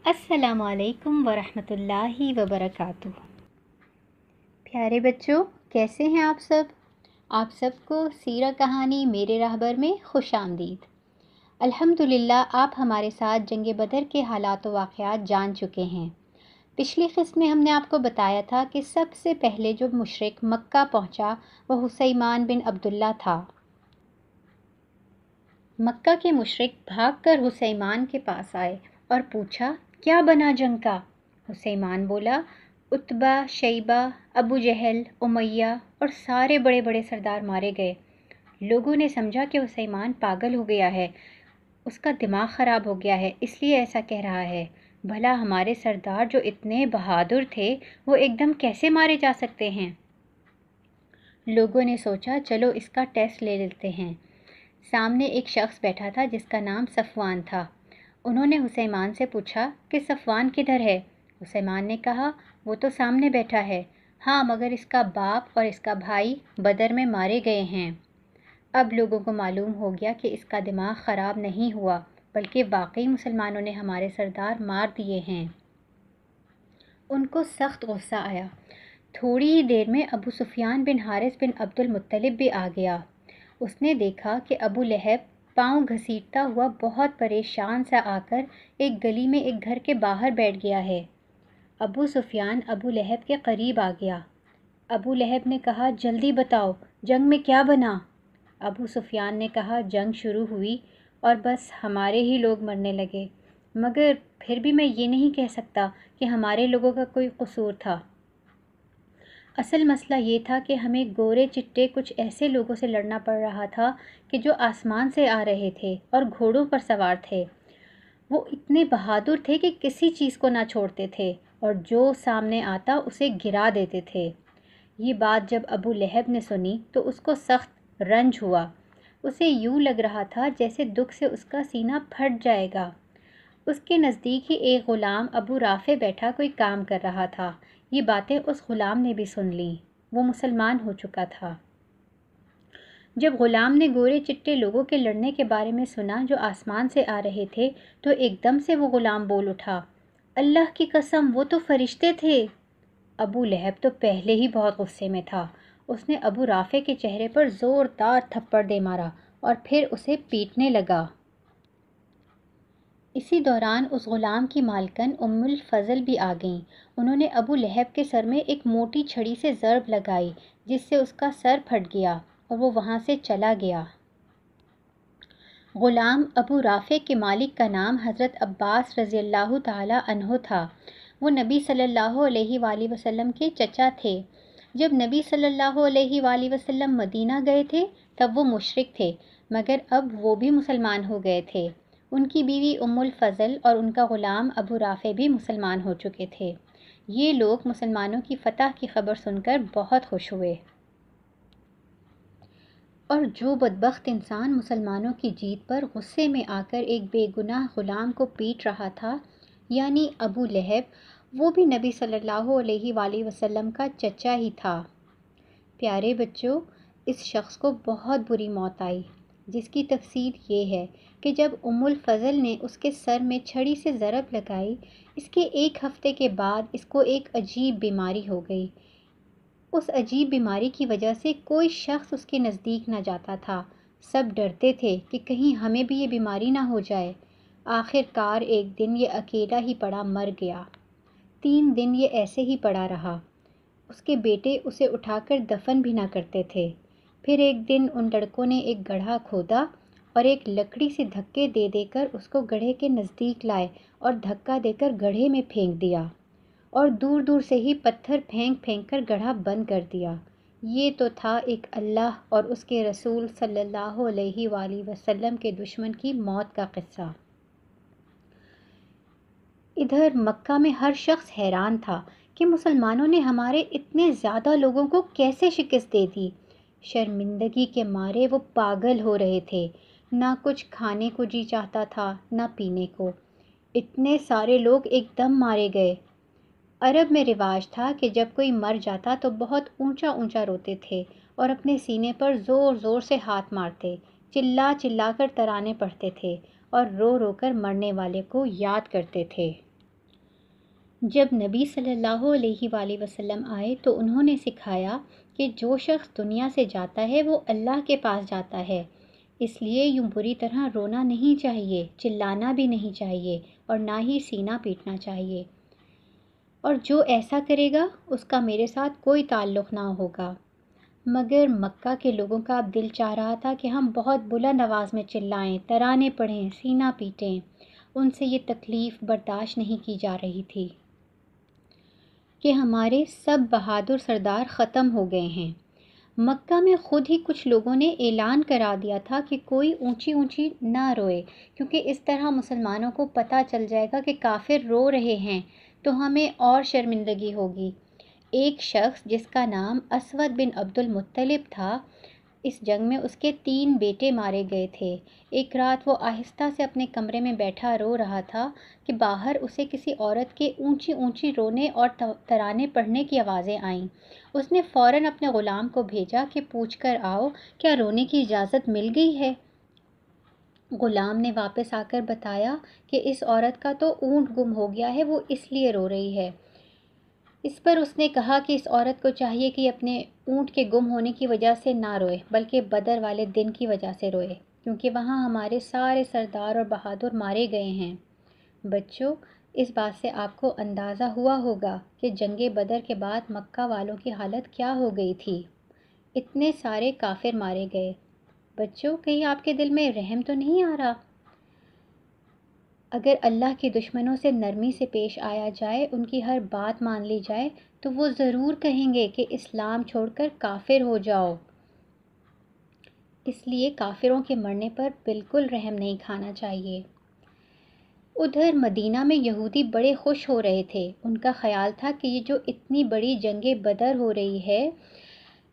السلام علیکم ورحمۃ اللہ وبرکاتہ۔ پیارے بچوں، کیسے ہیں آپ سب کو سیرت کہانی میرے راہبر میں خوش آمدید۔ الحمدللہ آپ ہمارے ساتھ جنگ بدر کے حالات و واقعات جان چکے ہیں۔ پچھلی قسط میں ہم نے آپ کو بتایا تھا کہ سب سے پہلے جو مشرک مکہ پہنچا وہ حسیمان بن عبداللہ تھا۔ مکہ کے مشرک بھاگ کر حسیمان کے پاس آئے اور پوچھا، کیا بنا جنگ کا؟ حسیمان بولا، عتبہ، شیبہ، ابو جہل، امیہ اور سارے بڑے بڑے سردار مارے گئے۔ لوگوں نے سمجھا کہ حسیمان پاگل ہو گیا ہے، اس کا دماغ خراب ہو گیا ہے، اس لیے ایسا کہہ رہا ہے۔ بھلا ہمارے سردار جو اتنے بہادر تھے وہ ایک دم کیسے مارے جا سکتے ہیں؟ لوگوں نے سوچا چلو اس کا ٹیسٹ لے لیتے ہیں۔ سامنے ایک شخص بیٹھا تھا جس کا نام صفوان تھا۔ انہوں نے حسیمان سے پوچھا کہ صفوان کدھر ہے؟ حسیمان نے کہا، وہ تو سامنے بیٹھا ہے۔ ہاں، مگر اس کا باپ اور اس کا بھائی بدر میں مارے گئے ہیں۔ اب لوگوں کو معلوم ہو گیا کہ اس کا دماغ خراب نہیں ہوا بلکہ واقعی مسلمانوں نے ہمارے سردار مار دیے ہیں۔ ان کو سخت غصہ آیا۔ تھوڑی ہی دیر میں ابو سفیان بن حارث بن عبد المطلب بھی آ گیا۔ اس نے دیکھا کہ ابو لہب پاؤں گھسیٹتا ہوا بہت پریشان سا آ کر ایک گلی میں ایک گھر کے باہر بیٹھ گیا ہے۔ ابو سفیان ابو لہب کے قریب آ گیا۔ ابو لہب نے کہا، جلدی بتاؤ، جنگ میں کیا بنا؟ ابو سفیان نے کہا، جنگ شروع ہوئی اور بس ہمارے ہی لوگ مرنے لگے، مگر پھر بھی میں یہ نہیں کہہ سکتا کہ ہمارے لوگوں کا کوئی قصور تھا۔ اصل مسئلہ یہ تھا کہ ہمیں گورے چٹے کچھ ایسے لوگوں سے لڑنا پڑ رہا تھا کہ جو آسمان سے آ رہے تھے اور گھوڑوں پر سوار تھے۔ وہ اتنے بہادر تھے کہ کسی چیز کو نہ چھوڑتے تھے اور جو سامنے آتا اسے گرا دیتے تھے۔ یہ بات جب ابو لہب نے سنی تو اس کو سخت رنج ہوا۔ اسے یوں لگ رہا تھا جیسے دکھ سے اس کا سینہ پھٹ جائے گا۔ اس کے نزدیک ہی ایک غلام ابو رافع بیٹھا کوئی کام کر رہا تھا۔ یہ باتیں اس غلام نے بھی سن لیں۔ وہ مسلمان ہو چکا تھا۔ جب غلام نے گورے چٹے لوگوں کے لڑنے کے بارے میں سنا جو آسمان سے آ رہے تھے تو ایک دم سے وہ غلام بول اٹھا، اللہ کی قسم، وہ تو فرشتے تھے۔ ابو لہب تو پہلے ہی بہت غصے میں تھا۔ اس نے ابو رافع کے چہرے پر زوردار تھپڑ دے مارا اور پھر اسے پیٹنے لگا۔ اسی دوران اس غلام کی مالکن ام الفضل بھی آ گئیں۔ انہوں نے ابو لہب کے سر میں ایک موٹی چھڑی سے ضرب لگائی جس سے اس کا سر پھٹ گیا اور وہ وہاں سے چلا گیا۔ غلام ابو رافع کے مالک کا نام حضرت عباس رضی اللہ تعالی عنہ تھا۔ وہ نبی صلی اللہ علیہ وآلہ وسلم کے چچا تھے۔ جب نبی صلی اللہ علیہ وآلہ وسلم مدینہ گئے تھے تب وہ مشرک تھے، مگر اب وہ بھی مسلمان ہو گئے تھے۔ ان کی بیوی ام الفضل اور ان کا غلام ابو رافع بھی مسلمان ہو چکے تھے۔ یہ لوگ مسلمانوں کی فتح کی خبر سن کر بہت خوش ہوئے۔ اور جو بدبخت انسان مسلمانوں کی جیت پر غصے میں آ کر ایک بے گناہ غلام کو پیٹ رہا تھا، یعنی ابو لہب، وہ بھی نبی صلی اللہ علیہ وآلہ وسلم کا چچا ہی تھا۔ پیارے بچوں، اس شخص کو بہت بری موت آئی، جس کی تفصیل یہ ہے کہ جب ام الفضل نے اس کے سر میں چھڑی سے ضرب لگائی، اس کے ایک ہفتے کے بعد اس کو ایک عجیب بیماری ہو گئی۔ اس عجیب بیماری کی وجہ سے کوئی شخص اس کے نزدیک نہ جاتا تھا۔ سب ڈرتے تھے کہ کہیں ہمیں بھی یہ بیماری نہ ہو جائے۔ آخر کار ایک دن یہ اکیلا ہی پڑا مر گیا۔ 3 دن یہ ایسے ہی پڑا رہا۔ اس کے بیٹے اسے اٹھا کر دفن بھی نہ کرتے تھے۔ پھر ایک دن ان لڑکوں نے ایک گڑھا کھودا اور ایک لکڑی سے دھکے دے دے کر اس کو گڑھے کے نزدیک لائے اور دھکا دے کر گڑھے میں پھینک دیا اور دور دور سے ہی پتھر پھینک پھینک کر گڑھا بند کر دیا۔ یہ تو تھا ایک اللہ اور اس کے رسول صلی اللہ علیہ وآلہ وسلم کے دشمن کی موت کا قصہ۔ ادھر مکہ میں ہر شخص حیران تھا کہ مسلمانوں نے ہمارے اتنے زیادہ لوگوں کو کیسے شکست دے دی۔ شرمندگی کے مارے وہ پاگل ہو رہے تھے۔ نہ کچھ کھانے کو جی چاہتا تھا نہ پینے کو۔ اتنے سارے لوگ ایک دم مارے گئے۔ عرب میں رواج تھا کہ جب کوئی مر جاتا تو بہت اونچا اونچا روتے تھے اور اپنے سینے پر زور زور سے ہاتھ مارتے، چلا چلا کر ترانے پڑھتے تھے اور رو رو کر مرنے والے کو یاد کرتے تھے۔ جب نبی صلی اللہ علیہ وآلہ وسلم آئے تو انہوں نے سکھایا کہ جو شخص دنیا سے جاتا ہے وہ اللہ کے پاس جاتا ہے، اس لیے یوں بری طرح رونا نہیں چاہیے، چلانا بھی نہیں چاہیے اور نہ ہی سینہ پیٹنا چاہیے، اور جو ایسا کرے گا اس کا میرے ساتھ کوئی تعلق نہ ہوگا۔ مگر مکہ کے لوگوں کا اب دل چاہ رہا تھا کہ ہم بہت بلند آواز میں چلائیں، ترانے پڑھیں، سینہ پیٹیں۔ ان سے یہ تکلیف برداشت نہیں کی جا رہی تھی کہ ہمارے سب بہادر سردار ختم ہو گئے ہیں۔ مکہ میں خود ہی کچھ لوگوں نے اعلان کرا دیا تھا کہ کوئی اونچی اونچی نہ روئے، کیونکہ اس طرح مسلمانوں کو پتہ چل جائے گا کہ کافر رو رہے ہیں تو ہمیں اور شرمندگی ہوگی۔ ایک شخص جس کا نام اسود بن عبد المطلب تھا، اس جنگ میں اس کے 3 بیٹے مارے گئے تھے۔ ایک رات وہ آہستہ سے اپنے کمرے میں بیٹھا رو رہا تھا کہ باہر اسے کسی عورت کے اونچی اونچی رونے اور ترانے پڑھنے کی آوازیں آئیں۔ اس نے فوراً اپنے غلام کو بھیجا کہ پوچھ کر آؤ کیا رونے کی اجازت مل گئی ہے۔ غلام نے واپس آ کر بتایا کہ اس عورت کا تو اونٹ گم ہو گیا ہے، وہ اس لیے رو رہی ہے۔ اس پر اس نے کہا کہ اس عورت کو چاہیے کہ اپنے اونٹ کے گم ہونے کی وجہ سے نہ روئے، بلکہ بدر والے دن کی وجہ سے روئے، کیونکہ وہاں ہمارے سارے سردار اور بہادر مارے گئے ہیں۔ بچوں، اس بات سے آپ کو اندازہ ہوا ہوگا کہ جنگ بدر کے بعد مکہ والوں کی حالت کیا ہو گئی تھی۔ اتنے سارے کافر مارے گئے۔ بچوں، کہیں آپ کے دل میں رحم تو نہیں آ رہا؟ اگر اللہ کے دشمنوں سے نرمی سے پیش آیا جائے، ان کی ہر بات مان لی جائے، تو وہ ضرور کہیں گے کہ اسلام چھوڑ کر کافر ہو جاؤ۔ اس لیے کافروں کے مرنے پر بالکل رحم نہیں کھانا چاہیے۔ ادھر مدینہ میں یہودی بڑے خوش ہو رہے تھے۔ ان کا خیال تھا کہ یہ جو اتنی بڑی جنگ بدر ہو رہی ہے،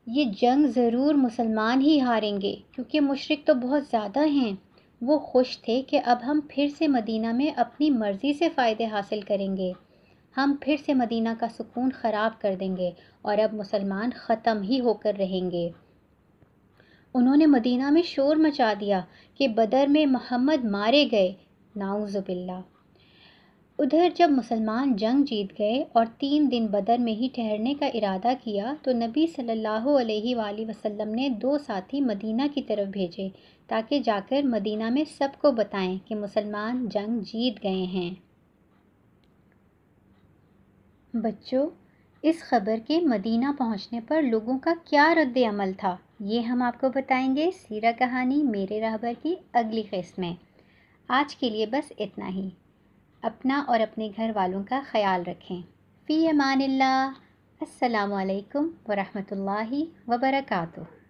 یہ جنگ ضرور مسلمان ہی ہاریں گے، کیونکہ مشرک تو بہت زیادہ ہیں۔ وہ خوش تھے کہ اب ہم پھر سے مدینہ میں اپنی مرضی سے فائدے حاصل کریں گے، ہم پھر سے مدینہ کا سکون خراب کر دیں گے اور اب مسلمان ختم ہی ہو کر رہیں گے۔ انہوں نے مدینہ میں شور مچا دیا کہ بدر میں محمد مارے گئے، نعوذ باللہ۔ ادھر جب مسلمان جنگ جیت گئے اور 3 دن بدر میں ہی ٹھہرنے کا ارادہ کیا تو نبی صلی اللہ علیہ وآلہ وسلم نے 2 ساتھی مدینہ کی طرف بھیجے تاکہ جا کر مدینہ میں سب کو بتائیں کہ مسلمان جنگ جیت گئے ہیں۔ بچوں، اس خبر کے مدینہ پہنچنے پر لوگوں کا کیا رد عمل تھا، یہ ہم آپ کو بتائیں گے سیرہ کہانی میرے راہبر کی اگلی قسط میں۔ آج کے لیے بس اتنا ہی۔ اپنا اور اپنے گھر والوں کا خیال رکھیں۔ فی امان اللہ۔ السلام علیکم ورحمۃ اللہ وبرکاتہ۔